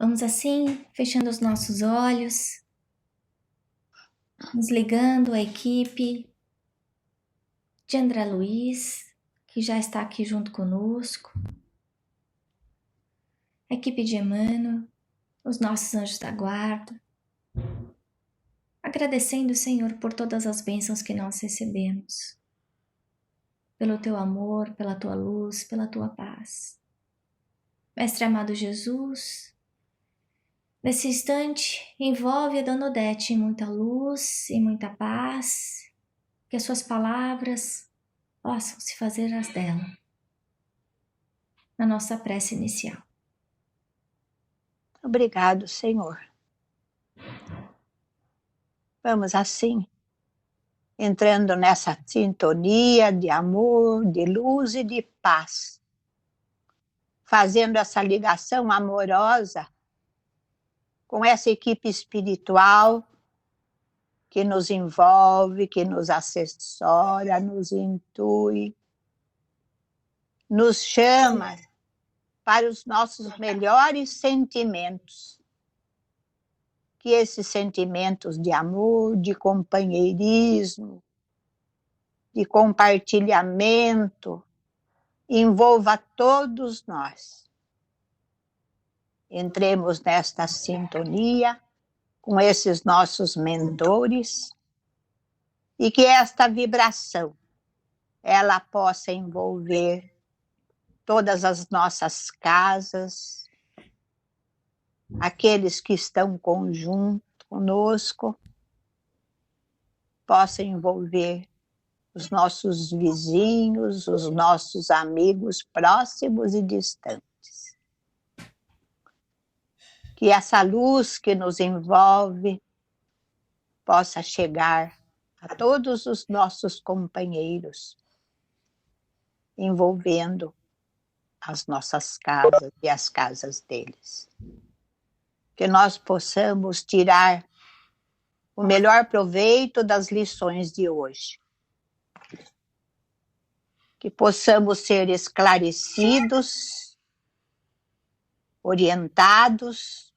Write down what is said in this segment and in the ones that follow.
Vamos assim, fechando os nossos olhos, nos ligando à equipe de André Luiz, que já está aqui junto conosco, a equipe de Emmanuel, os nossos anjos da guarda, agradecendo, Senhor, por todas as bênçãos que nós recebemos, pelo teu amor, pela tua luz, pela tua paz. Mestre amado Jesus, nesse instante, envolve a Dona Odete em muita luz e muita paz, que as suas palavras possam se fazer as dela, na nossa prece inicial. Obrigado, Senhor. Vamos assim, entrando nessa sintonia de amor, de luz e de paz, fazendo essa ligação amorosa com essa equipe espiritual que nos envolve, que nos assessora, nos intui, nos chama para os nossos melhores sentimentos. Que esses sentimentos de amor, de companheirismo, de compartilhamento, envolva todos nós. Entremos nesta sintonia com esses nossos mentores e que esta vibração ela possa envolver todas as nossas casas, aqueles que estão conjunto conosco, possa envolver os nossos vizinhos, os nossos amigos próximos e distantes. Que essa luz que nos envolve possa chegar a todos os nossos companheiros, envolvendo as nossas casas e as casas deles. Que nós possamos tirar o melhor proveito das lições de hoje. Que possamos ser esclarecidos, orientados,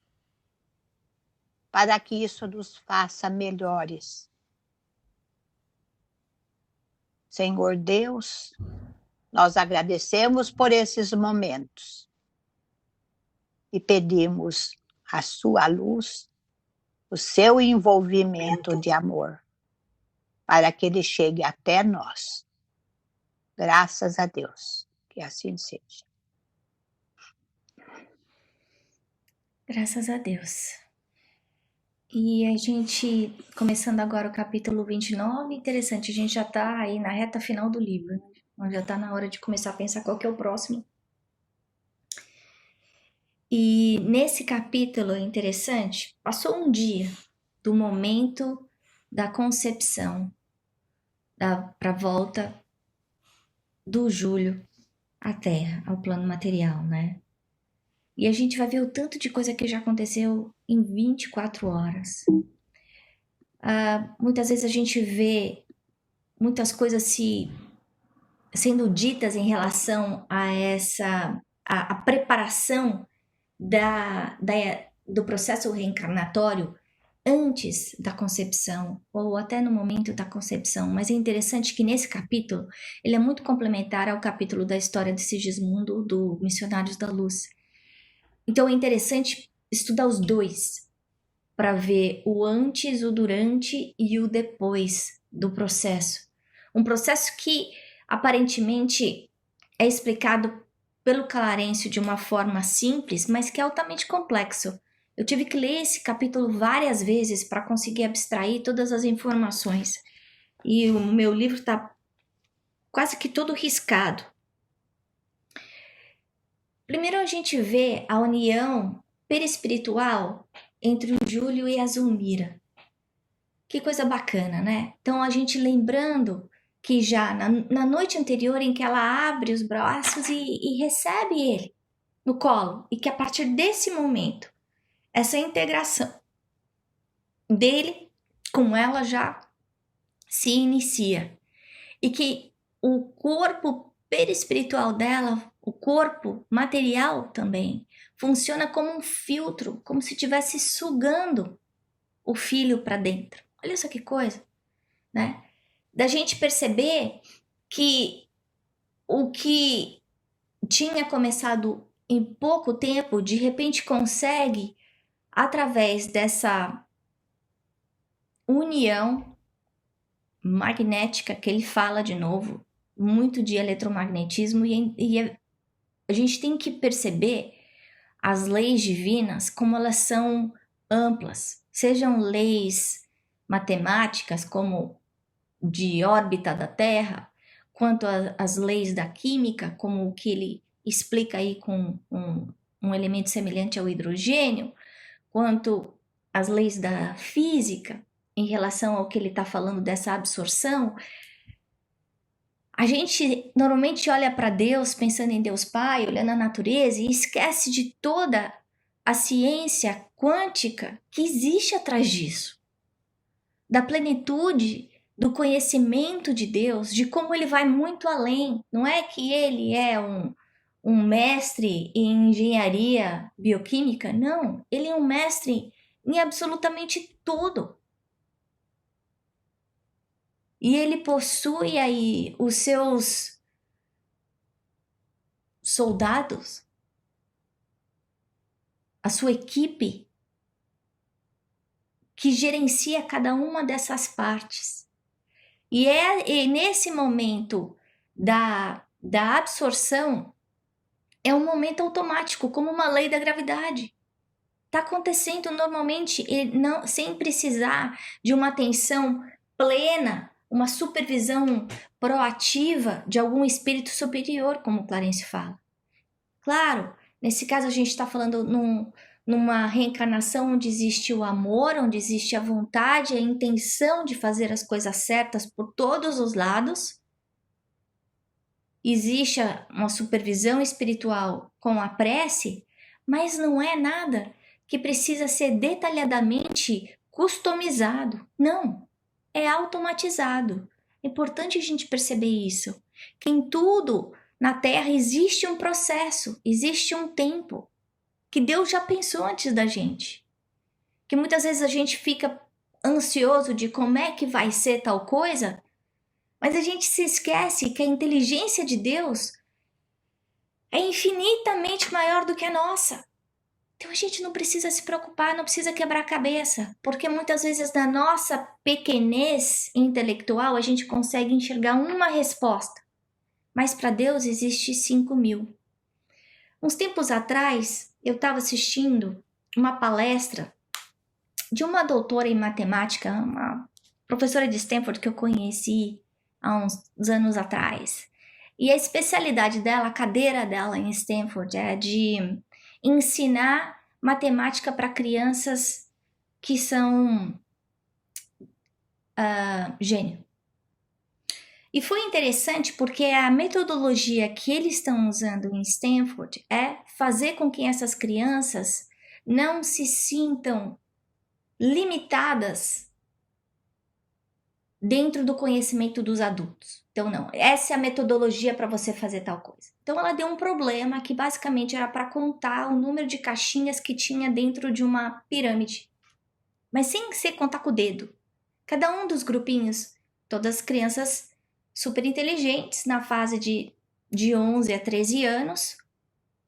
para que isso nos faça melhores. Senhor Deus, nós agradecemos por esses momentos e pedimos a sua luz, o seu envolvimento de amor, para que ele chegue até nós. Graças a Deus, que assim seja. Graças a Deus. E a gente, começando agora o capítulo 29, interessante, a gente já está aí na reta final do livro, né? Já está na hora de começar a pensar qual que é o próximo. E nesse capítulo é interessante, passou um dia do momento da concepção para a volta do Júlio à Terra, ao plano material, né? E a gente vai ver o tanto de coisa que já aconteceu em 24 horas. Muitas vezes a gente vê muitas coisas sendo ditas em relação a a preparação do processo reencarnatório antes da concepção, ou até no momento da concepção, mas é interessante que nesse capítulo, ele é muito complementar ao capítulo da história de Sigismundo, do Missionários da Luz. Então é interessante estudar os dois, para ver o antes, o durante e o depois do processo. Um processo que aparentemente é explicado pelo Clarencio de uma forma simples, mas que é altamente complexo. Eu tive que ler esse capítulo várias vezes para conseguir abstrair todas as informações. E o meu livro está quase que todo riscado. Primeiro a gente vê a união perispiritual entre o Júlio e a Zulmira. Que coisa bacana, né? Então a gente lembrando que já na noite anterior em que ela abre os braços e recebe ele no colo, e que a partir desse momento, essa integração dele com ela já se inicia. E que o corpo perispiritual dela o corpo material também funciona como um filtro, como se estivesse sugando o filho para dentro. Olha só que coisa, né? Da gente perceber que o que tinha começado em pouco tempo, de repente consegue, através dessa união magnética que ele fala de novo, muito de eletromagnetismo, a gente tem que perceber as leis divinas como elas são amplas, sejam leis matemáticas como de órbita da Terra, quanto às leis da química, como o que ele explica aí com um elemento semelhante ao hidrogênio, quanto às leis da física, em relação ao que ele está falando dessa absorção. A gente normalmente olha para Deus, pensando em Deus Pai, olhando a natureza, e esquece de toda a ciência quântica que existe atrás disso. Da plenitude do conhecimento de Deus, de como ele vai muito além. Não é que ele é um mestre em engenharia bioquímica, não. Ele é um mestre em absolutamente tudo. E ele possui aí os seus soldados, a sua equipe, que gerencia cada uma dessas partes. E nesse momento da absorção, é um momento automático, como uma lei da gravidade. Está acontecendo normalmente, não, sem precisar de uma atenção plena, uma supervisão proativa de algum espírito superior, como Clarence fala. Claro, nesse caso a gente está falando numa reencarnação onde existe o amor, onde existe a vontade, a intenção de fazer as coisas certas por todos os lados. Existe uma supervisão espiritual com a prece, mas não é nada que precisa ser detalhadamente customizado. Não, é automatizado. É importante a gente perceber isso, que em tudo na Terra existe um processo, existe um tempo, que Deus já pensou antes da gente. Que muitas vezes a gente fica ansioso de como é que vai ser tal coisa, mas a gente se esquece que a inteligência de Deus é infinitamente maior do que a nossa. Então a gente não precisa se preocupar, não precisa quebrar a cabeça, porque muitas vezes na nossa pequenez intelectual a gente consegue enxergar uma resposta, mas para Deus existe 5.000. Uns tempos atrás eu estava assistindo uma palestra de uma doutora em matemática, uma professora de Stanford que eu conheci há uns anos atrás. E a especialidade dela, a cadeira dela em Stanford é de ensinar matemática para crianças que são gênio. E foi interessante porque a metodologia que eles estão usando em Stanford é fazer com que essas crianças não se sintam limitadas dentro do conhecimento dos adultos. Então, não, essa é a metodologia para você fazer tal coisa. Então, ela deu um problema que basicamente era para contar o número de caixinhas que tinha dentro de uma pirâmide. Mas sem ser contar com o dedo. Cada um dos grupinhos, todas as crianças super inteligentes, na fase de 11 a 13 anos,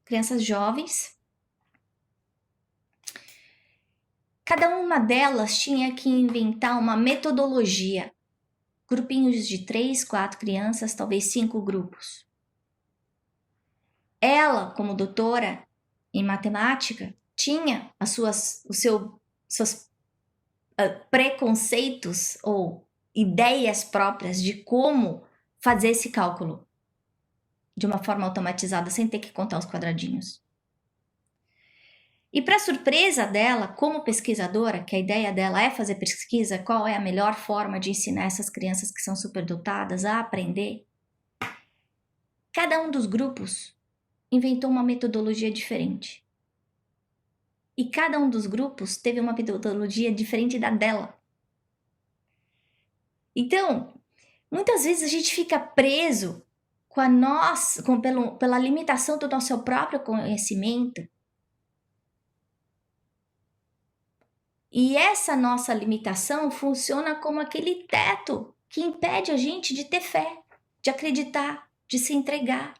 crianças jovens. Cada uma delas tinha que inventar uma metodologia. Grupinhos de 3, 4 crianças, talvez 5 grupos. Ela, como doutora em matemática, tinha seus preconceitos ou ideias próprias de como fazer esse cálculo de uma forma automatizada, sem ter que contar os quadradinhos. E para surpresa dela, como pesquisadora, que a ideia dela é fazer pesquisa, qual é a melhor forma de ensinar essas crianças que são superdotadas a aprender, cada um dos grupos inventou uma metodologia diferente. E cada um dos grupos teve uma metodologia diferente da dela. Então, muitas vezes a gente fica preso pela limitação do nosso próprio conhecimento. E essa nossa limitação funciona como aquele teto que impede a gente de ter fé, de acreditar, de se entregar,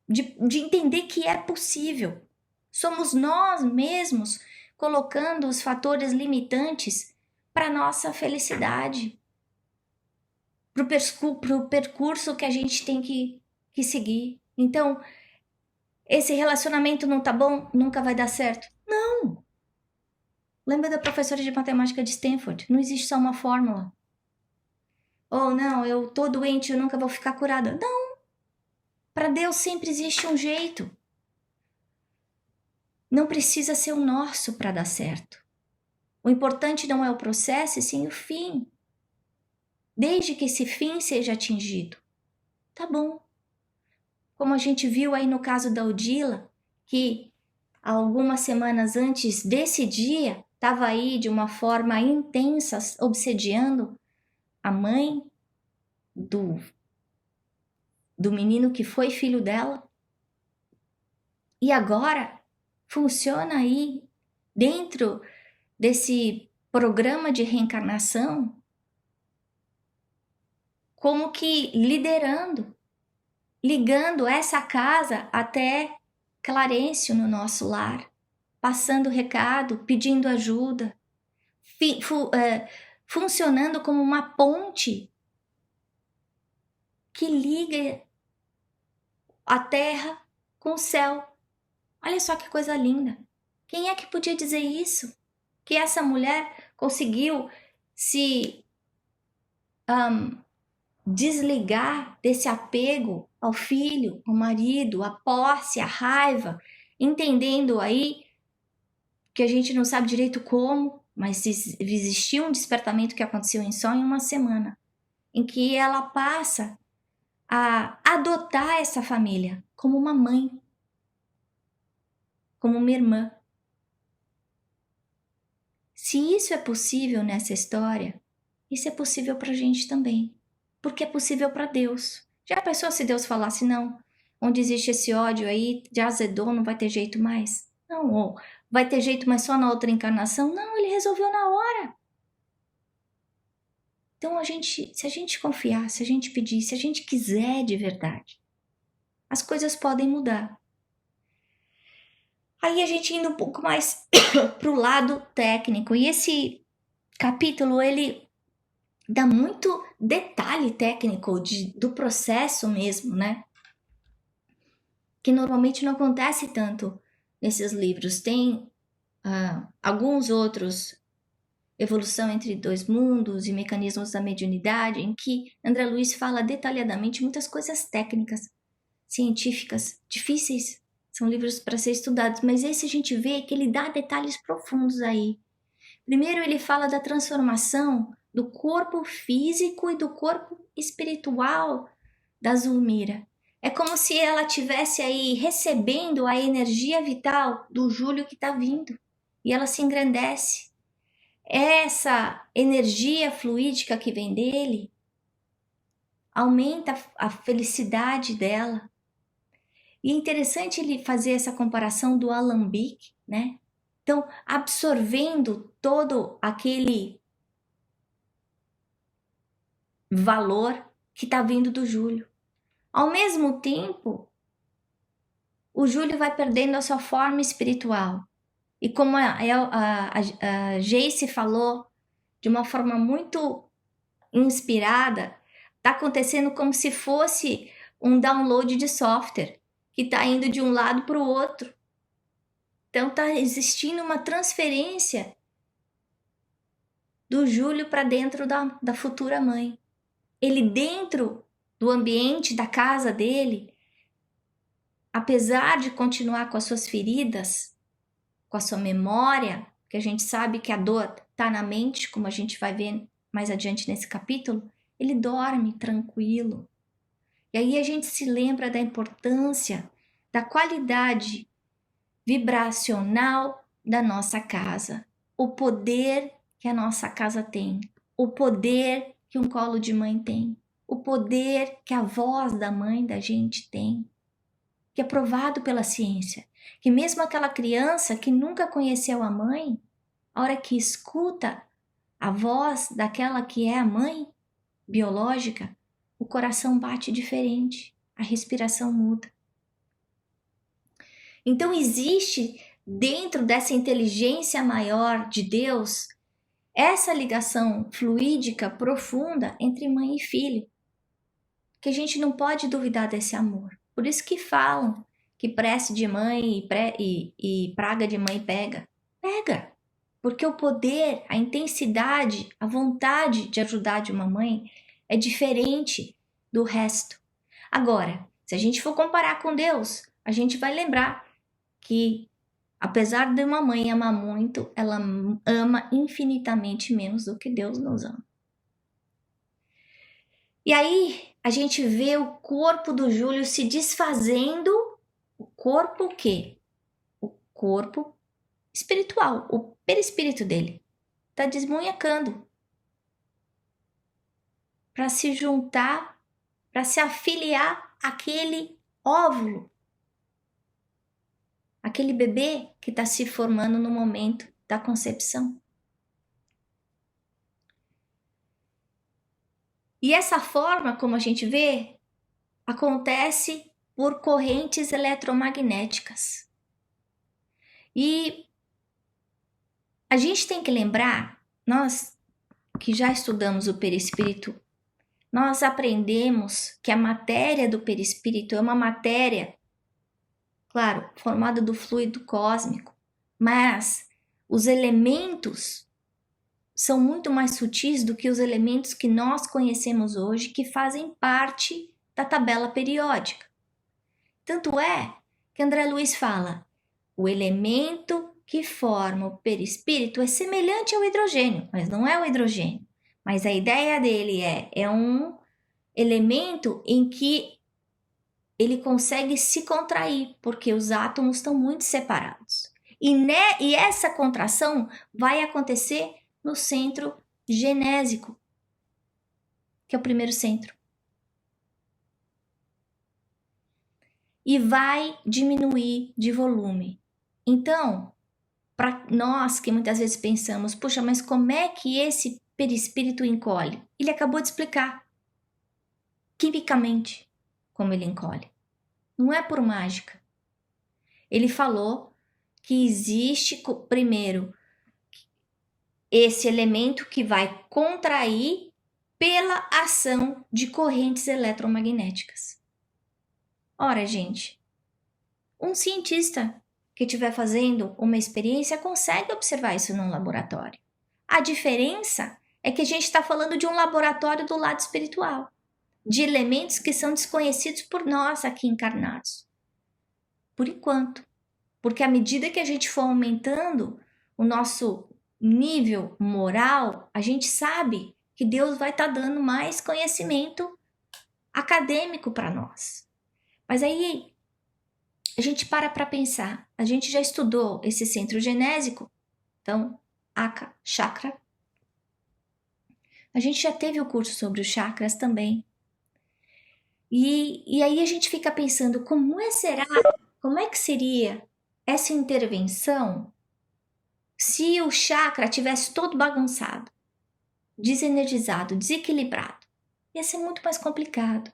de entender que é possível. Somos nós mesmos colocando os fatores limitantes para a nossa felicidade, para o percurso que a gente tem que seguir. Então, esse relacionamento não tá bom, nunca vai dar certo. Não! Lembra da professora de matemática de Stanford? Não existe só uma fórmula. Ou não, eu tô doente, eu nunca vou ficar curada. Não! Para Deus sempre existe um jeito. Não precisa ser o nosso para dar certo. O importante não é o processo, e sim o fim. Desde que esse fim seja atingido. Tá bom. Como a gente viu aí no caso da Odila, que algumas semanas antes desse dia, estava aí de uma forma intensa, obsediando a mãe do menino que foi filho dela. E agora funciona aí, dentro desse programa de reencarnação, como que liderando, ligando essa casa até Clarencio no nosso lar, passando recado, pedindo ajuda, funcionando como uma ponte que liga a terra com o céu. Olha só que coisa linda. Quem é que podia dizer isso? Que essa mulher conseguiu se desligar desse apego ao filho, ao marido, à posse, à raiva, entendendo aí que a gente não sabe direito como, mas existiu um despertamento que aconteceu só em uma semana, em que ela passa a adotar essa família como uma mãe, como uma irmã. Se isso é possível nessa história, isso é possível para a gente também, porque é possível para Deus. Já pensou se Deus falasse, não, onde existe esse ódio aí, já azedou, não vai ter jeito mais? Não, ou vai ter jeito, mas só na outra encarnação? Não, ele resolveu na hora. Então, se a gente confiar, se a gente pedir, se a gente quiser de verdade, as coisas podem mudar. Aí a gente indo um pouco mais para o lado técnico. E esse capítulo, ele dá muito detalhe técnico do processo mesmo, né? Que normalmente não acontece tanto nesses livros. Tem alguns outros, Evolução entre Dois Mundos e Mecanismos da Mediunidade, em que André Luiz fala detalhadamente muitas coisas técnicas, científicas, difíceis. São livros para ser estudados, mas esse a gente vê que ele dá detalhes profundos aí. Primeiro ele fala da transformação do corpo físico e do corpo espiritual da Zulmira. É como se ela tivesse aí recebendo a energia vital do Júlio que está vindo. E ela se engrandece. Essa energia fluídica que vem dele aumenta a felicidade dela. E é interessante ele fazer essa comparação do alambique, né? Então, absorvendo todo aquele valor que está vindo do Júlio. Ao mesmo tempo, o Júlio vai perdendo a sua forma espiritual. E como a Jace falou, de uma forma muito inspirada, está acontecendo como se fosse um download de software, que está indo de um lado para o outro. Então está existindo uma transferência do Júlio para dentro da futura mãe. Ele dentro do ambiente da casa dele, apesar de continuar com as suas feridas, com a sua memória, que a gente sabe que a dor está na mente, como a gente vai ver mais adiante nesse capítulo, ele dorme tranquilo. E aí a gente se lembra da importância, da qualidade vibracional da nossa casa, o poder que a nossa casa tem, o poder que um colo de mãe tem. o poder que a voz da mãe da gente tem, que é provado pela ciência, que mesmo aquela criança que nunca conheceu a mãe, a hora que escuta a voz daquela que é a mãe biológica, o coração bate diferente, a respiração muda. Então existe dentro dessa inteligência maior de Deus essa ligação fluídica profunda entre mãe e filho, que a gente não pode duvidar desse amor. Por isso que falam que prece de mãe e praga de mãe pega. Pega! Porque o poder, a intensidade, a vontade de ajudar de uma mãe é diferente do resto. Agora, se a gente for comparar com Deus, a gente vai lembrar que, apesar de uma mãe amar muito, ela ama infinitamente menos do que Deus nos ama. E aí, a gente vê o corpo do Júlio se desfazendo. O corpo o quê? O corpo espiritual, o perispírito dele. Está desmunhecando. Para se juntar, para se afiliar àquele óvulo. Aquele bebê que está se formando no momento da concepção. E essa forma, como a gente vê, acontece por correntes eletromagnéticas. E a gente tem que lembrar, nós que já estudamos o perispírito, nós aprendemos que a matéria do perispírito é uma matéria, claro, formada do fluido cósmico, mas os elementos são muito mais sutis do que os elementos que nós conhecemos hoje, que fazem parte da tabela periódica. Tanto é que André Luiz fala, o elemento que forma o perispírito é semelhante ao hidrogênio, mas não é o hidrogênio. Mas a ideia dele é um elemento em que ele consegue se contrair, porque os átomos estão muito separados. E essa contração vai acontecer no centro genésico, que é o primeiro centro. E vai diminuir de volume. Então, para nós que muitas vezes pensamos, puxa, mas como é que esse perispírito encolhe? Ele acabou de explicar, quimicamente, como ele encolhe. Não é por mágica. Ele falou que existe, primeiro, esse elemento que vai contrair pela ação de correntes eletromagnéticas. Ora, gente, um cientista que estiver fazendo uma experiência consegue observar isso num laboratório. A diferença é que a gente está falando de um laboratório do lado espiritual, de elementos que são desconhecidos por nós aqui encarnados. Por enquanto. Porque à medida que a gente for aumentando o nosso nível moral, a gente sabe que Deus vai estar dando mais conhecimento acadêmico para nós. Mas aí a gente para pensar. A gente já estudou esse centro genésico, então, Aka, chakra. A gente já teve o curso sobre os chakras também. E aí a gente fica pensando, como é que seria essa intervenção se o chakra tivesse todo bagunçado, desenergizado, desequilibrado? Ia ser muito mais complicado.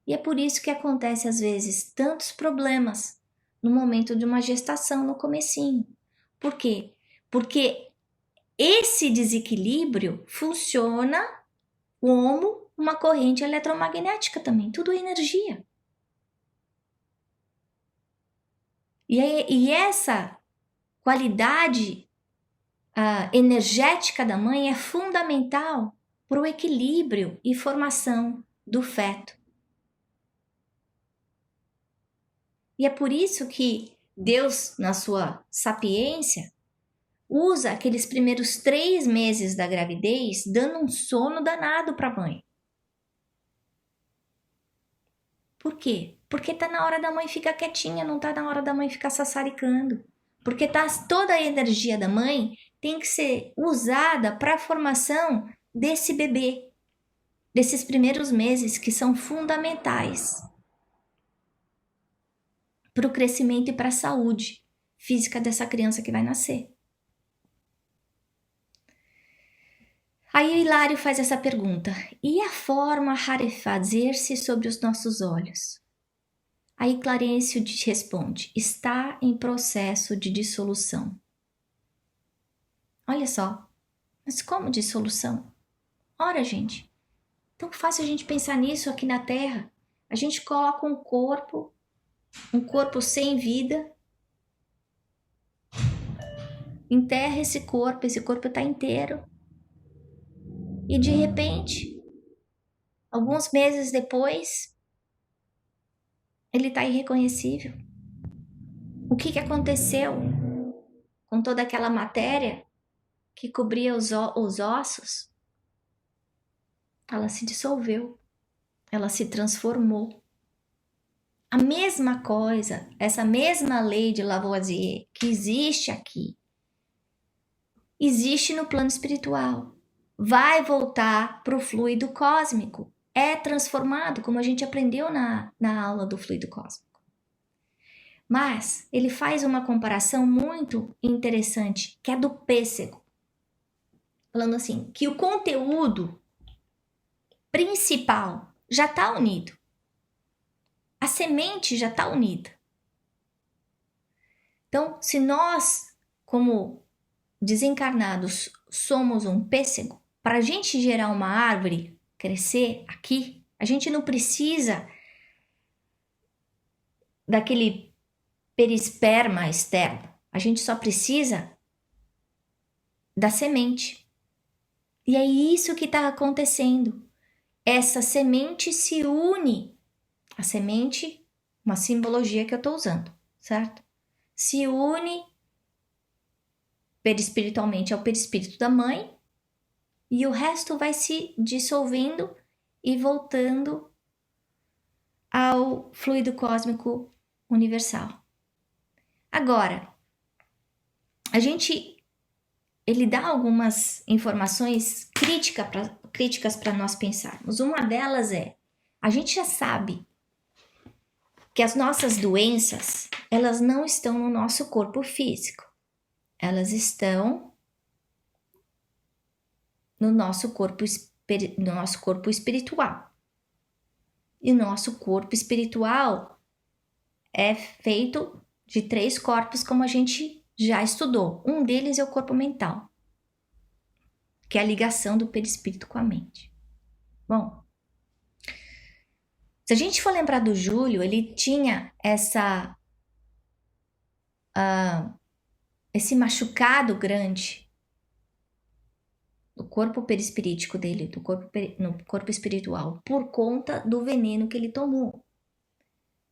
E é por isso que acontece às vezes tantos problemas no momento de uma gestação, no comecinho. Por quê? Porque esse desequilíbrio funciona como uma corrente eletromagnética também, tudo é energia. E essa qualidade energética da mãe é fundamental para o equilíbrio e formação do feto. E é por isso que Deus, na sua sapiência, usa aqueles primeiros 3 meses da gravidez dando um sono danado para a mãe. Por quê? Porque está na hora da mãe ficar quietinha, não está na hora da mãe ficar sassaricando. Porque toda a energia da mãe tem que ser usada para a formação desse bebê. desses primeiros meses que são fundamentais para o crescimento e para a saúde física dessa criança que vai nascer. Aí o Hilário faz essa pergunta: e a forma rarefazer-se sobre os nossos olhos? Aí Clarencio responde: está em processo de dissolução. Olha só, mas como dissolução? Ora, gente, tão fácil a gente pensar nisso aqui na Terra. A gente coloca um corpo sem vida, enterra esse corpo está inteiro. E de repente, alguns meses depois, ele está irreconhecível. O que aconteceu com toda aquela matéria que cobria os ossos? Ela se dissolveu, ela se transformou. A mesma coisa, essa mesma lei de Lavoisier que existe aqui, existe no plano espiritual. Vai voltar para o fluido cósmico. É transformado, como a gente aprendeu na aula do fluido cósmico. Mas ele faz uma comparação muito interessante, que é do pêssego. Falando assim, que o conteúdo principal já está unido. A semente já está unida. Então, se nós, como desencarnados, somos um pêssego, para a gente gerar uma árvore, crescer aqui, a gente não precisa daquele perisperma externo. A gente só precisa da semente. E é isso que está acontecendo. Essa semente se une. A semente, uma simbologia que eu estou usando, certo? Se une perispiritualmente ao perispírito da mãe e o resto vai se dissolvendo e voltando ao fluido cósmico universal. Agora, ele dá algumas informações críticas para nós pensarmos. Uma delas é, a gente já sabe que as nossas doenças, elas não estão no nosso corpo físico. Elas estão no nosso corpo espiritual. E o nosso corpo espiritual é feito de 3 corpos, como a gente já estudou. Um deles é o corpo mental, que é a ligação do perispírito com a mente. Bom, se a gente for lembrar do Júlio, ele tinha esse machucado grande do corpo perispirítico dele, no corpo espiritual, por conta do veneno que ele tomou.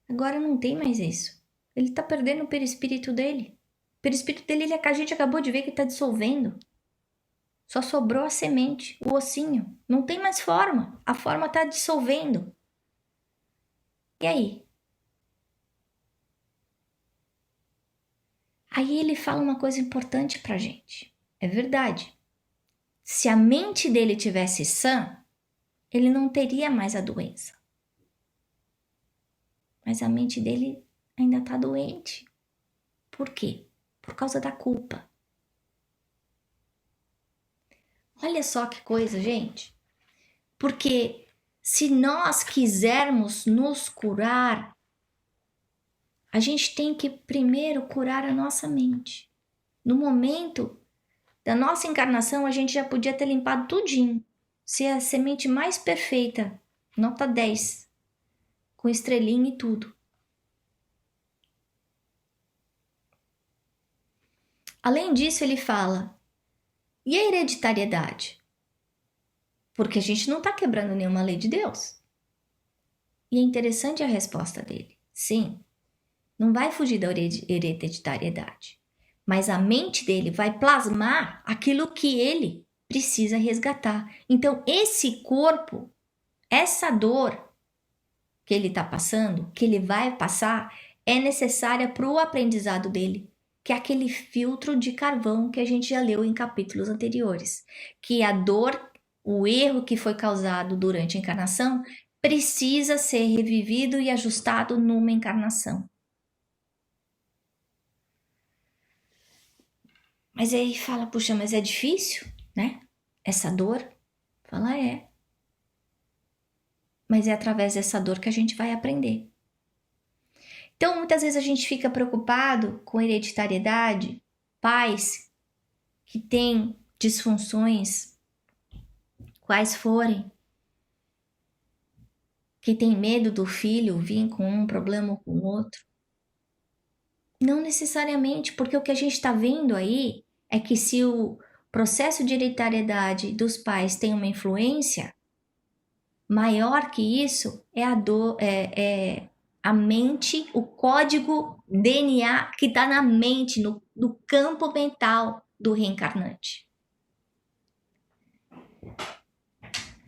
Agora não tem mais isso. Ele tá perdendo o perispírito dele. O perispírito dele, a gente acabou de ver que tá dissolvendo. Só sobrou a semente, o ossinho. Não tem mais forma. A forma tá dissolvendo. E aí? Aí ele fala uma coisa importante pra gente. É verdade. Se a mente dele tivesse sã, ele não teria mais a doença. Mas a mente dele ainda está doente. Por quê? Por causa da culpa. Olha só que coisa, gente. Porque se nós quisermos nos curar, a gente tem que primeiro curar a nossa mente. No momento da nossa encarnação, a gente já podia ter limpado tudinho. Ser a semente mais perfeita, nota 10, com estrelinha e tudo. Além disso, ele fala, e a hereditariedade? Porque a gente não está quebrando nenhuma lei de Deus. E é interessante a resposta dele. Sim, não vai fugir da hereditariedade. Mas a mente dele vai plasmar aquilo que ele precisa resgatar. Então, esse corpo, essa dor que ele está passando, que ele vai passar, é necessária para o aprendizado dele, que é aquele filtro de carvão que a gente já leu em capítulos anteriores. Que a dor O erro que foi causado durante a encarnação precisa ser revivido e ajustado numa encarnação. Mas aí fala, puxa, mas é difícil, né? Essa dor? Fala, é. Mas é através dessa dor que a gente vai aprender. Então, muitas vezes a gente fica preocupado com hereditariedade, pais que têm disfunções, quais forem, que tem medo do filho vir com um problema ou com outro. Não necessariamente, porque o que a gente está vendo aí é que se o processo de hereditariedade dos pais tem uma influência maior que isso, é a dor, a mente, o código DNA que está na mente, no campo mental do reencarnante.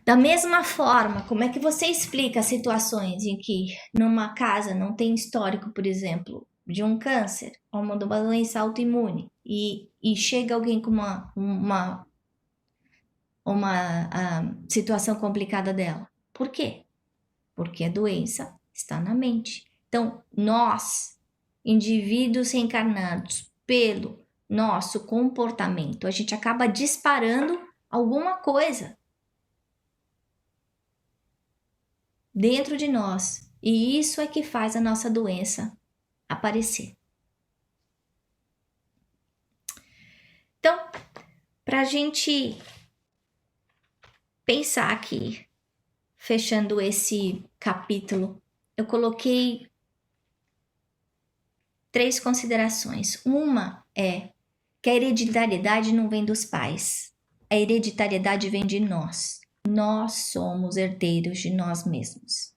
Da mesma forma, como é que você explica situações em que numa casa não tem histórico, por exemplo, de um câncer ou uma doença autoimune e chega alguém com uma situação complicada dela? Por quê? Porque a doença está na mente. Então, nós, indivíduos reencarnados, pelo nosso comportamento, a gente acaba disparando alguma coisa dentro de nós. E isso é que faz a nossa doença aparecer. Então, para a gente pensar aqui, fechando esse capítulo, eu coloquei 3 considerações. Uma é que a hereditariedade não vem dos pais. A hereditariedade vem de nós. Nós somos herdeiros de nós mesmos,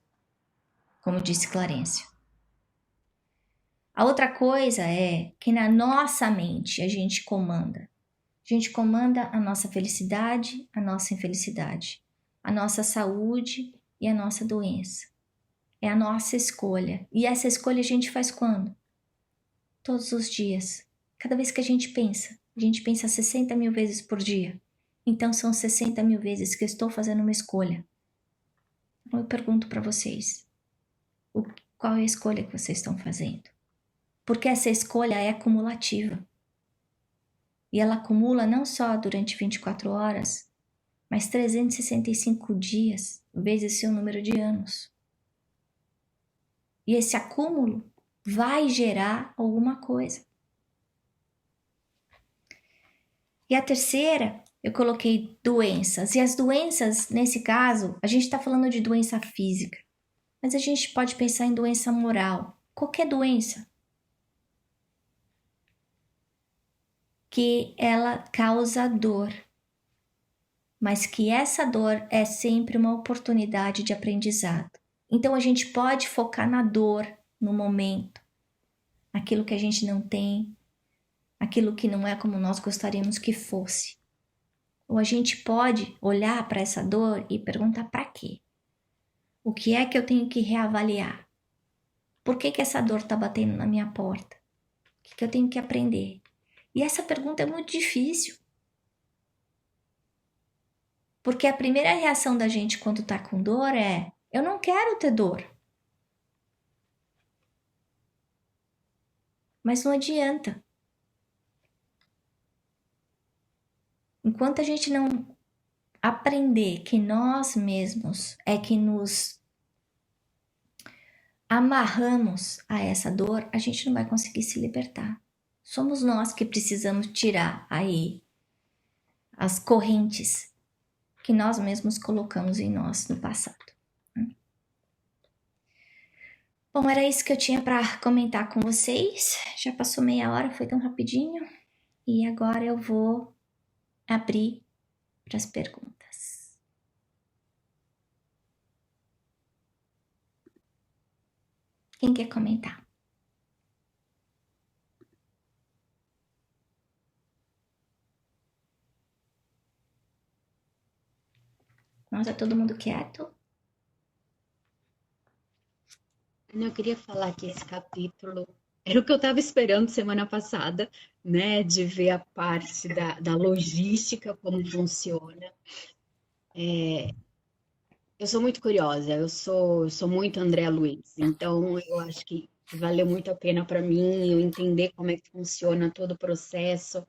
como disse Clarencio. A outra coisa é que na nossa mente a gente comanda. A gente comanda a nossa felicidade, a nossa infelicidade, a nossa saúde e a nossa doença. É a nossa escolha. E essa escolha a gente faz quando? Todos os dias. Cada vez que a gente pensa 60 mil vezes por dia. Então são 60 mil vezes que eu estou fazendo uma escolha. Então eu pergunto para vocês, qual é a escolha que vocês estão fazendo? Porque essa escolha é acumulativa. E ela acumula não só durante 24 horas, mas 365 dias, vezes seu número de anos. E esse acúmulo vai gerar alguma coisa. E a terceira, eu coloquei doenças. E as doenças, nesse caso, a gente está falando de doença física. Mas a gente pode pensar em doença moral. Qualquer doença. Que ela causa dor. Mas que essa dor é sempre uma oportunidade de aprendizado. Então a gente pode focar na dor, no momento. Aquilo que a gente não tem. Aquilo que não é como nós gostaríamos que fosse. Ou a gente pode olhar para essa dor e perguntar para quê? O que é que eu tenho que reavaliar? Por que essa dor está batendo na minha porta? O que eu tenho que aprender? E essa pergunta é muito difícil. Porque a primeira reação da gente quando está com dor é: eu não quero ter dor. Mas não adianta. Enquanto a gente não aprender que nós mesmos é que nos amarramos a essa dor, a gente não vai conseguir se libertar. Somos nós que precisamos tirar aí as correntes que nós mesmos colocamos em nós no passado. Bom, era isso que eu tinha para comentar com vocês. Já passou meia hora, foi tão rapidinho. E agora eu vou abrir para as perguntas. Quem quer comentar? Nossa, todo mundo quieto? Eu queria falar que esse capítulo era o que eu estava esperando semana passada, né? De ver a parte da logística, como funciona. Eu sou muito curiosa, eu sou muito André Luiz, então eu acho que valeu muito a pena para mim eu entender como é que funciona todo o processo,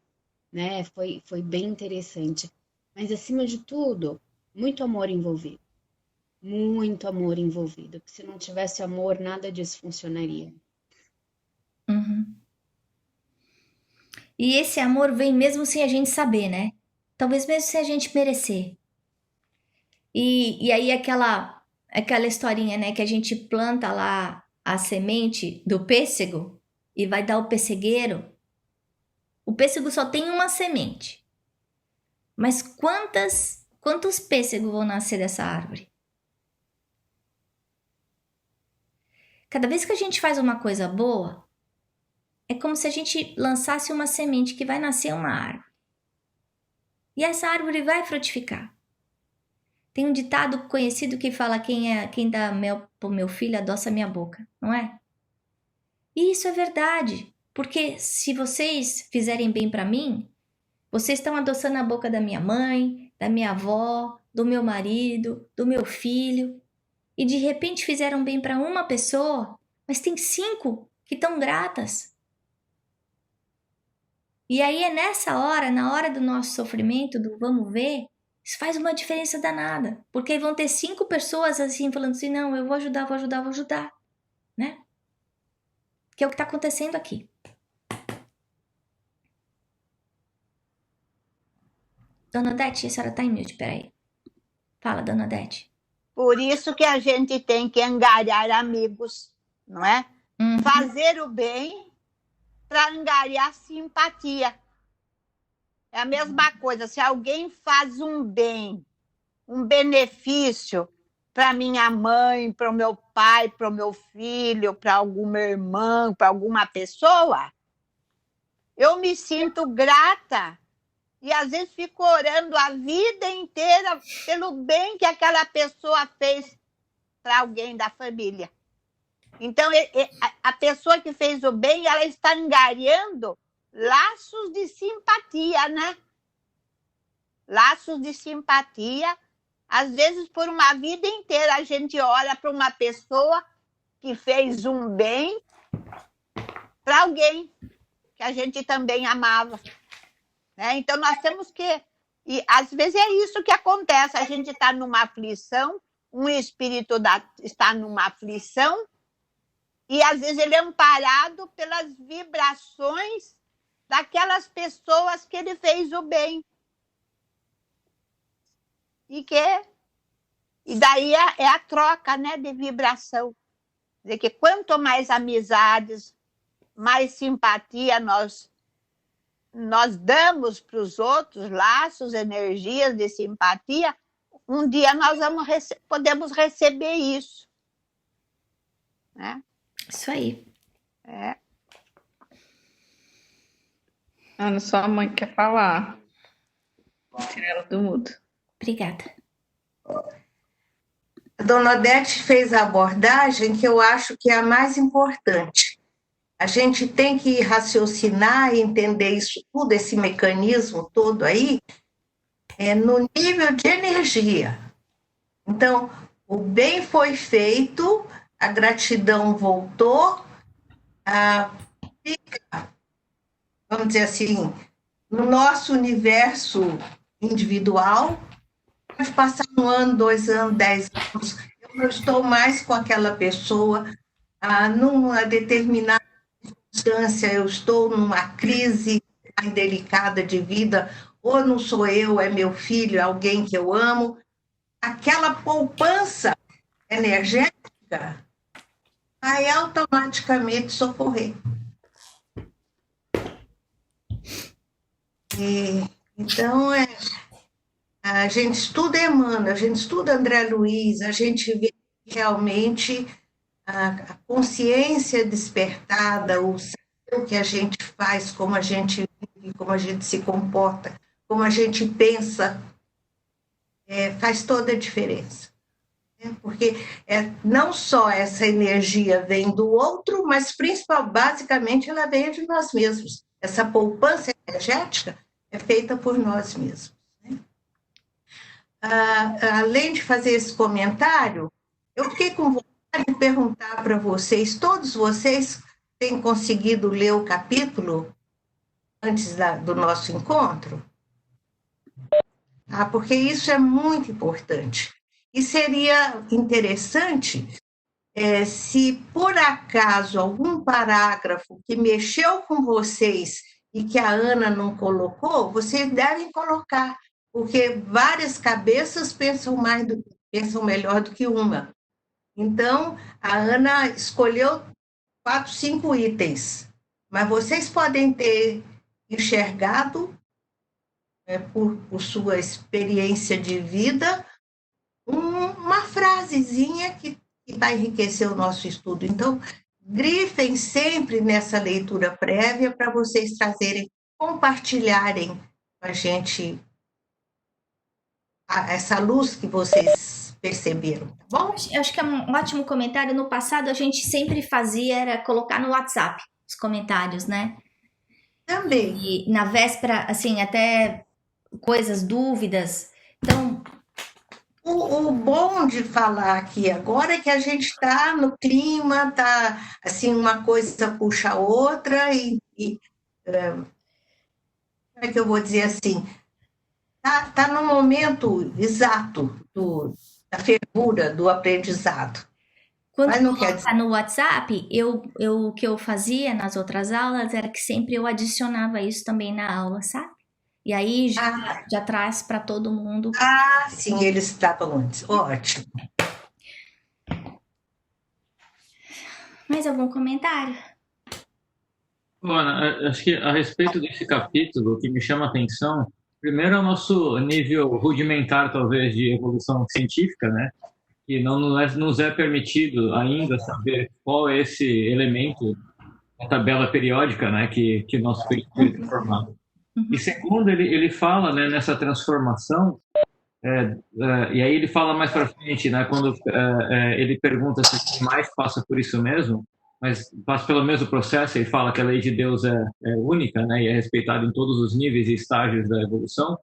né? Foi bem interessante. Mas acima de tudo, muito amor envolvido. Muito amor envolvido. Porque se não tivesse amor, nada disso funcionaria. Uhum. E esse amor vem mesmo sem a gente saber, né? Talvez mesmo sem a gente merecer. E aí aquela historinha, né, que a gente planta lá a semente do pêssego e vai dar o pessegueiro. O pêssego só tem uma semente. Mas quantos pêssegos vão nascer dessa árvore? Cada vez que a gente faz uma coisa boa, é como se a gente lançasse uma semente que vai nascer uma árvore. E essa árvore vai frutificar. Tem um ditado conhecido que fala quem dá mel pro meu filho adoça minha boca, não é? E isso é verdade, porque se vocês fizerem bem para mim, vocês estão adoçando a boca da minha mãe, da minha avó, do meu marido, do meu filho, e de repente fizeram bem para uma pessoa, mas tem 5 que estão gratas. E aí é nessa hora, na hora do nosso sofrimento, do vamos ver, isso faz uma diferença danada. Porque aí vão ter 5 pessoas assim, falando assim, não, eu vou ajudar, vou ajudar, vou ajudar. Né? Que é o que está acontecendo aqui. Dona Odete, a senhora está em mute, peraí. Fala, Dona Odete. Por isso que a gente tem que angariar amigos, não é? Uhum. Fazer o bem para angariar simpatia. É a mesma coisa, se alguém faz um bem, um benefício para minha mãe, para o meu pai, para o meu filho, para alguma irmã, para alguma pessoa, eu me sinto grata e às vezes fico orando a vida inteira pelo bem que aquela pessoa fez para alguém da família. Então, a pessoa que fez o bem, ela está angariando laços de simpatia, né? Laços de simpatia. Às vezes, por uma vida inteira, a gente olha para uma pessoa que fez um bem para alguém que a gente também amava. Né? Então, nós temos que... E, às vezes, é isso que acontece. A gente está numa aflição, um espírito está numa aflição, e, às vezes, ele é amparado pelas vibrações daquelas pessoas que ele fez o bem. E daí é a troca, né, de vibração. Quer dizer que quanto mais amizades, mais simpatia nós damos para os outros, laços, energias de simpatia, um dia nós podemos receber isso. Né? Isso aí. Ana, sua mãe quer falar. Tira ela do mudo. Obrigada. A Dona Odete fez a abordagem que eu acho que é a mais importante. A gente tem que raciocinar e entender isso tudo, esse mecanismo todo aí, no nível de energia. Então, o bem foi feito, a gratidão voltou, vamos dizer assim, no nosso universo individual, pode passar 1 ano, 2 anos, 10 anos, eu não estou mais com aquela pessoa, numa determinada circunstância, eu estou numa crise delicada de vida, ou não sou eu, é meu filho, é alguém que eu amo, aquela poupança energética vai automaticamente socorrer. Então, a gente estuda Emmanuel, a gente estuda André Luiz, a gente vê realmente a consciência despertada, o que a gente faz, como a gente vive, como a gente se comporta, como a gente pensa, faz toda a diferença. Porque não só essa energia vem do outro, mas basicamente ela vem de nós mesmos. Essa poupança energética é feita por nós mesmos. Né? além de fazer esse comentário, eu fiquei com vontade de perguntar para vocês, todos vocês têm conseguido ler o capítulo antes do nosso encontro? Porque isso é muito importante. E seria interessante se, por acaso, algum parágrafo que mexeu com vocês e que a Ana não colocou, vocês devem colocar, porque várias cabeças pensam melhor do que uma. Então, a Ana escolheu 4, 5 itens, mas vocês podem ter enxergado, por sua experiência de vida, uma frasezinha que vai enriquecer o nosso estudo. Então, grifem sempre nessa leitura prévia para vocês compartilharem com a gente essa luz que vocês perceberam, tá bom? Eu acho que é um ótimo comentário. No passado, a gente sempre fazia, era colocar no WhatsApp os comentários, né? Também. E na véspera, assim, até coisas, dúvidas. Então, o bom de falar aqui agora é que a gente está no clima, tá assim, uma coisa puxa a outra como é que eu vou dizer assim? Tá no momento exato da fervura do aprendizado. quando Mas não coloca quer dizer... no WhatsApp, o que eu fazia nas outras aulas era que sempre eu adicionava isso também na aula, sabe? E aí já traz para todo mundo. Sim, eles estavam antes. Ótimo. Mais algum comentário? Ana, acho que a respeito desse capítulo, o que me chama a atenção, primeiro é o nosso nível rudimentar, talvez, de evolução científica, né? Que não nos é permitido ainda saber qual é esse elemento da tabela periódica, né? Que nosso espírito é formado. E segundo, ele fala, né, nessa transformação, e aí ele fala mais para frente, né, quando ele pergunta se quem mais passa por isso mesmo, mas passa pelo mesmo processo. Ele fala que a lei de Deus é única, né, e é respeitada em todos os níveis e estágios da evolução.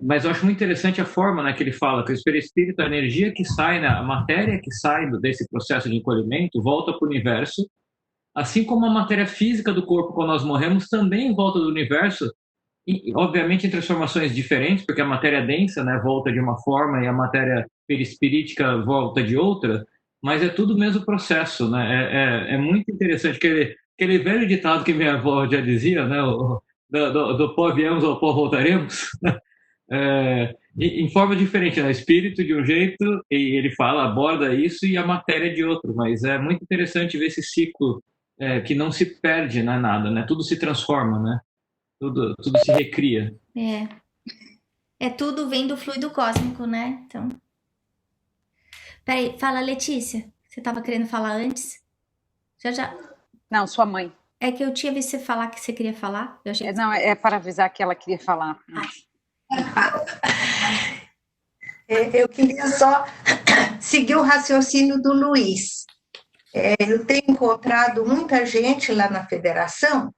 Mas eu acho muito interessante a forma, né, que ele fala que o espírito, a energia que sai, né, a matéria que sai desse processo de encolhimento, volta para o universo, assim como a matéria física do corpo, quando nós morremos, também volta do universo, e, obviamente em transformações diferentes, porque a matéria densa, né, volta de uma forma e a matéria perispirítica volta de outra, mas é tudo o mesmo processo, né? É muito interessante, aquele velho ditado que minha avó já dizia, né, do pó viemos ao pó voltaremos, em forma diferente, né? Espírito de um jeito, e ele aborda isso, e a matéria de outro, mas é muito interessante ver esse ciclo que não se perde, né, nada, né? Tudo se transforma, né? Tudo se recria. Tudo vem do fluido cósmico, né? Então, peraí, fala, Letícia. Você estava querendo falar antes? Já. Não, sua mãe. É que eu tinha visto você falar que você queria falar. Eu achei Não, é para avisar que ela queria falar. Eu queria só seguir o raciocínio do Luiz. Eu tenho encontrado muita gente lá na federação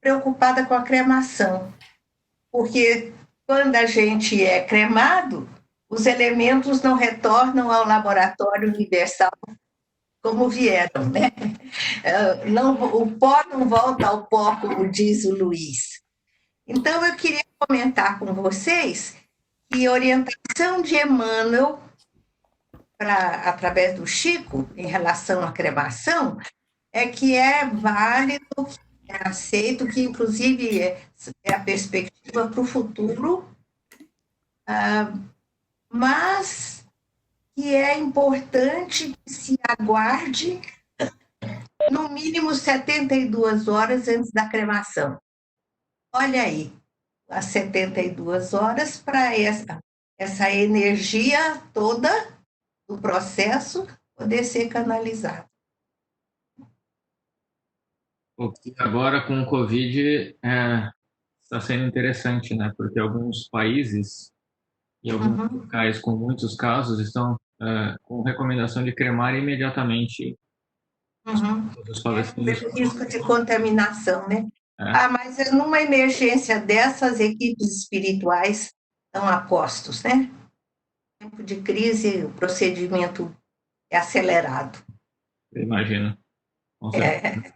preocupada com a cremação, porque quando a gente é cremado, os elementos não retornam ao laboratório universal como vieram, né? O pó não volta ao pó, como diz o Luiz. Então, eu queria comentar com vocês que a orientação de Emmanuel, através do Chico, em relação à cremação, é que é válido, é aceito, que inclusive é a perspectiva para o futuro, mas que é importante que se aguarde no mínimo 72 horas antes da cremação. Olha aí, as 72 horas para essa energia toda do processo poder ser canalizada. Agora, com o Covid, está sendo interessante, né? Porque alguns países e alguns locais com muitos casos estão com recomendação de cremar imediatamente os palestinos. Risco de contaminação, né? Mas numa emergência dessas, equipes espirituais estão a postos, né? tempo de crise, o procedimento é acelerado. Eu imagino. Com certeza.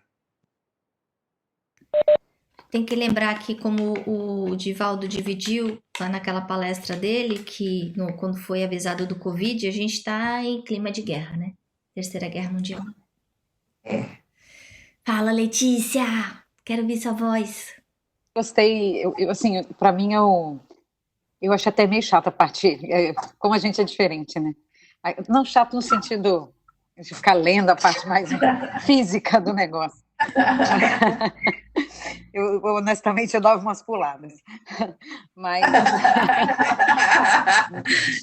Tem que lembrar que, como o Divaldo dividiu lá naquela palestra dele, que quando foi avisado do Covid, a gente está em clima de guerra, né? Terceira Guerra Mundial. Fala, Letícia! Quero ouvir sua voz. Gostei, assim, para mim eu acho até meio chato a parte, como a gente é diferente, né? Não chato no sentido de ficar lendo a parte mais física do negócio. Eu honestamente eu dava umas puladas, mas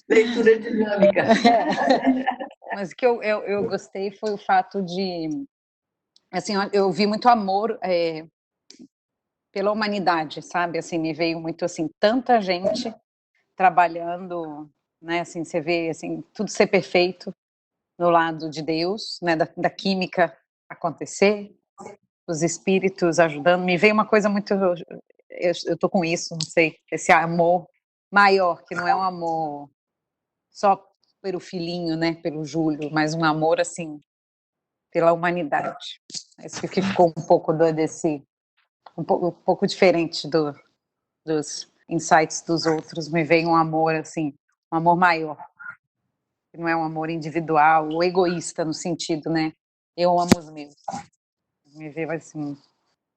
Leitura dinâmica. mas o que eu gostei foi o fato de, assim, eu vi muito amor pela humanidade, sabe? Assim, me veio muito assim, tanta gente trabalhando, né? Assim, você vê assim, tudo ser perfeito no lado de Deus, né? Da química acontecer, os espíritos ajudando. Me veio uma coisa muito, eu tô com isso, não sei, esse amor maior, que não é um amor só pelo filhinho, né? Pelo Júlio, mas um amor assim pela humanidade. Isso que ficou um pouco desse um pouco diferente dos insights dos outros, me veio um amor assim, um amor maior, que não é um amor individual ou egoísta no sentido, né? Eu amo os meus. Me veio assim,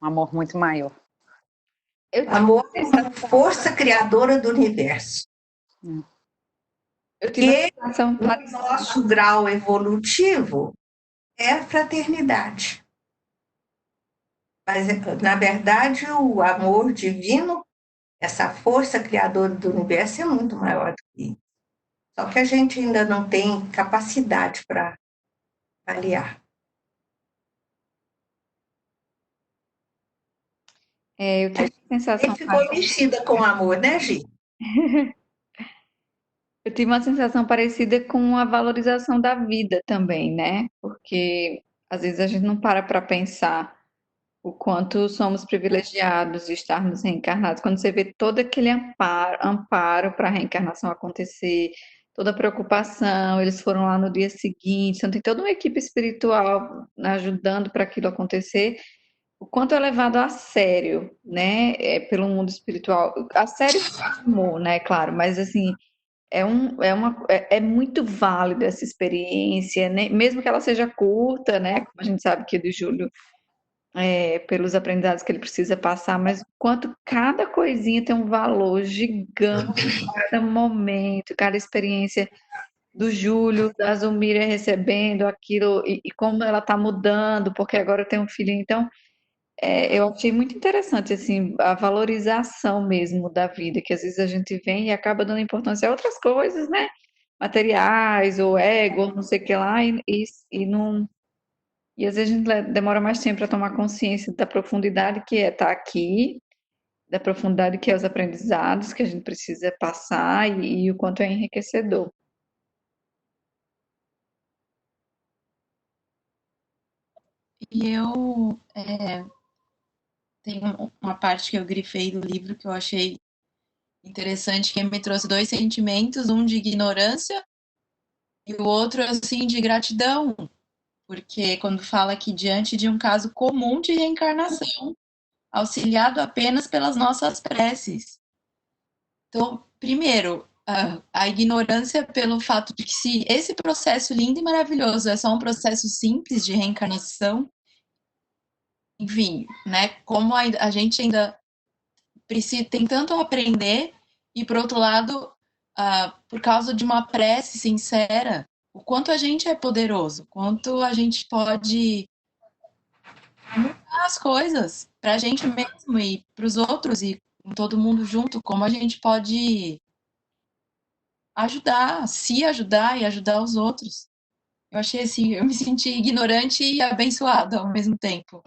um amor muito maior. Amor é uma força criadora do universo. Eu tive Que uma sensação no nosso grau evolutivo é a fraternidade. Mas, na verdade, o amor divino, essa força criadora do universo é muito maior do que isso. Só que a gente ainda não tem capacidade para avaliar. eu tive uma sensação Ele ficou mexida com o amor, né, Gi? Eu tive uma sensação parecida com a valorização da vida também, né? Porque às vezes a gente não para pensar o quanto somos privilegiados de estarmos reencarnados. Quando você vê todo aquele amparo para a reencarnação acontecer, toda a preocupação, eles foram lá no dia seguinte, então tem toda uma equipe espiritual ajudando para aquilo acontecer. O quanto é levado a sério, né? Pelo mundo espiritual. A sério, amor, né? Claro, mas assim. É muito válida essa experiência, né? Mesmo que ela seja curta, né? Como a gente sabe que o do Júlio, pelos aprendizados que ele precisa passar, mas quanto cada coisinha tem um valor gigante, cada momento, cada experiência do Júlio, da Zulmira recebendo aquilo e como ela está mudando, porque agora tem um filho. Então, eu achei muito interessante, assim, a valorização mesmo da vida, que às vezes a gente vem e acaba dando importância a outras coisas, né? Materiais, ou ego, ou não sei o que lá, e não. E às vezes a gente demora mais tempo para tomar consciência da profundidade que é estar aqui, da profundidade que é os aprendizados que a gente precisa passar e o quanto é enriquecedor. E eu tenho uma parte que eu grifei do livro que eu achei interessante, que me trouxe dois sentimentos, um de ignorância e o outro, assim, de gratidão, porque quando fala que diante de um caso comum de reencarnação, auxiliado apenas pelas nossas preces. Então, primeiro, a ignorância pelo fato de que se esse processo lindo e maravilhoso é só um processo simples de reencarnação, enfim, né, como a gente ainda tem tanto a aprender e, por outro lado, por causa de uma prece sincera, o quanto a gente é poderoso, quanto a gente pode mudar as coisas para a gente mesmo e para os outros e com todo mundo junto, como a gente pode se ajudar e ajudar os outros. Eu achei assim, eu me senti ignorante e abençoada ao mesmo tempo.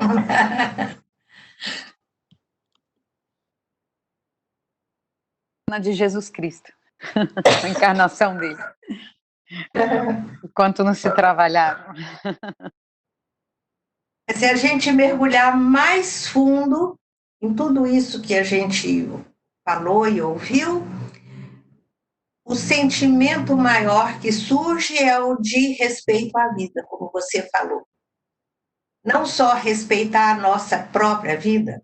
De Jesus Cristo, a encarnação dele. Enquanto não se trabalharam. Se a gente mergulhar mais fundo em tudo isso que a gente falou e ouviu, o sentimento maior que surge é o de respeito à vida, como você falou. Não só respeitar a nossa própria vida,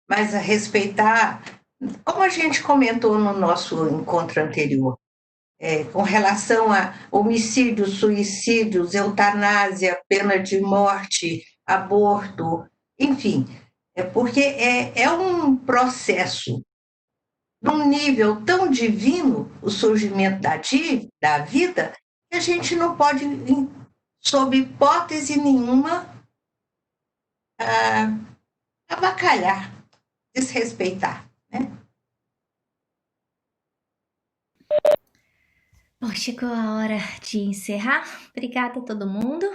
mas a respeitar, como a gente comentou no nosso encontro anterior, com relação a homicídios, suicídios, eutanásia, pena de morte, aborto, enfim, porque é um processo num nível tão divino, o surgimento da vida, que a gente não pode, sob hipótese nenhuma, avacalhar, desrespeitar, né? Bom, chegou a hora de encerrar. Obrigada a todo mundo.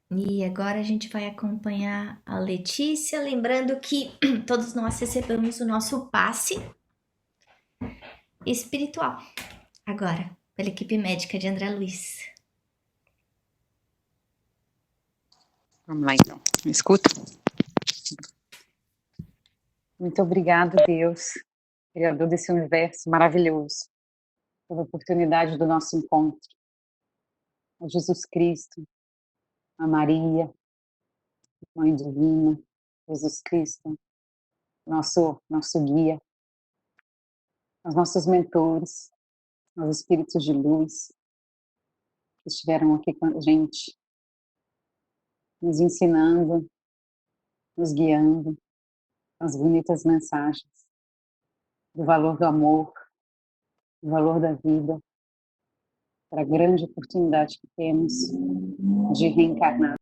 E agora a gente vai acompanhar a Letícia, lembrando que todos nós recebemos o nosso passe espiritual. Agora, pela equipe médica de André Luiz. Vamos lá, então. Me escuta? Muito obrigada, Deus, Criador desse universo maravilhoso, pela oportunidade do nosso encontro. A Jesus Cristo, a Maria, Mãe Divina, Jesus Cristo, nosso guia, aos nossos mentores, aos espíritos de luz que estiveram aqui com a gente, nos ensinando, nos guiando, com as bonitas mensagens do valor do amor, do valor da vida, para a grande oportunidade que temos de reencarnar.